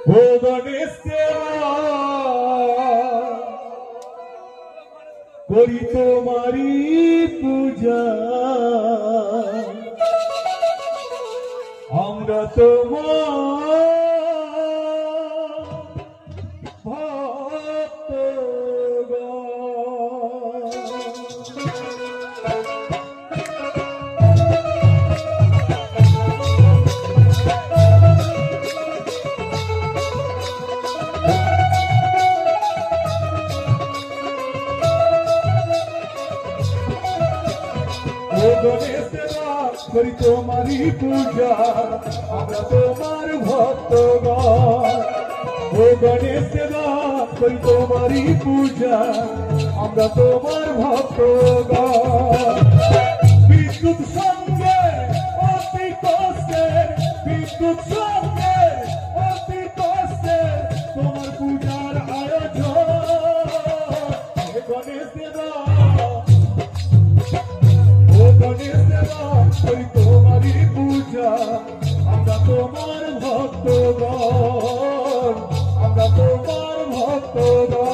ও গণেশ সেবা করি তোমারি পূজা, আমরা তোমার গণেশ সেবা করি তোমারি পূজা, আমরা তোমার ভক্তগণ। ও গণেশ সেবা করি তোমারি পূজা, আমরা তোমার ভক্তগণ। বিদ্যুৎ সঙ্গে অতি কষ্টে, বিদ্যুৎ সঙ্গে অতি কষ্টে তোমার পূজার আয়োজন। গণেশ সেবা গণেশ সেবা করি তোমারি পূজা, আমরা তোমার ভক্তগণ, আমরা তোমার ভক্তগণ।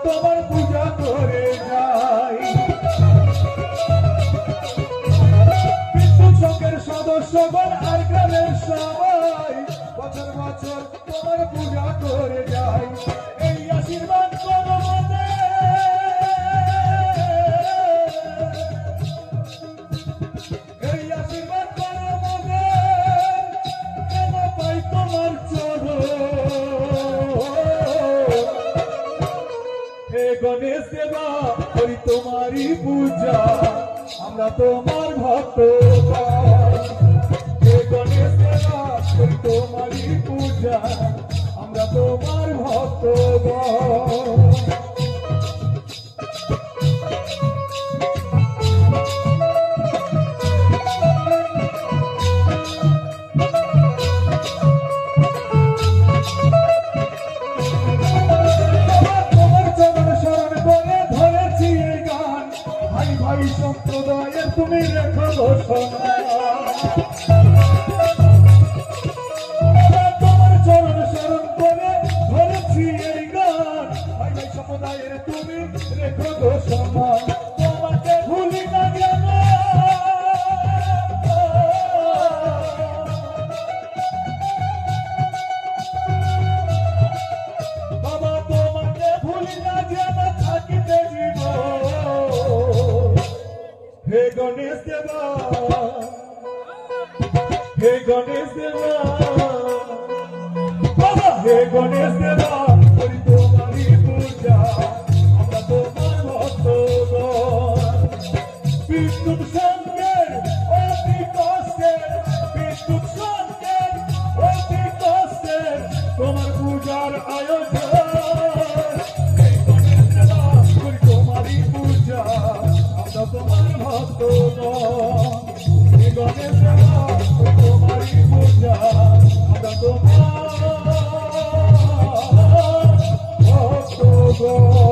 তোমার পূজা করে যাই, বিদ্যুৎ সংঘের সদস্যগণ আর গ্রামের সবাই বছর বছর তোমার পূজা করে যাই। এই আশীর্বাদ করো আমাদের, এই আশীর্বাদ করো আমাদের, কেন পাই তোমার চরণ। হে গণেশ সেবা করি তোমারি পূজা, আমরা তোমার ভক্তগণ। হে গণেশ সেবা করি তোমারি পূজা, আমরা তোমার ভক্তগণ। ভাই সম্প্রদায়ের তুমি রেখো ঘোষণা, তোমার চরণ শরণ করে ধরেছি এই গান। ভাই ভাই সম্প্রদায়ের তুমি রেখো ঘোষণা, তোমাকে ভুলি না যেন, বাবা তোমাকে ভুলি না যেন থাকিতে জীব। হে গণেশ দেবা, হে গণেশ দেবা, বাবা হে গণেশ দেবা করি তোমারি পূজা, আমরা তোমার ভক্তগণ। বিদ্যুৎ সঙ্গের অতি কষ্টে, বিদ্যুৎ সঙ্গের অতি কষ্টে তোমার পূজার আয়োজন। হে গণেশ দেবা করি তোমারি পূজা, আমরা তোমার ভক্তগণ। হে গণেশ সেবা তোমারি পূজা, আমরা তোমার ভক্তগণ।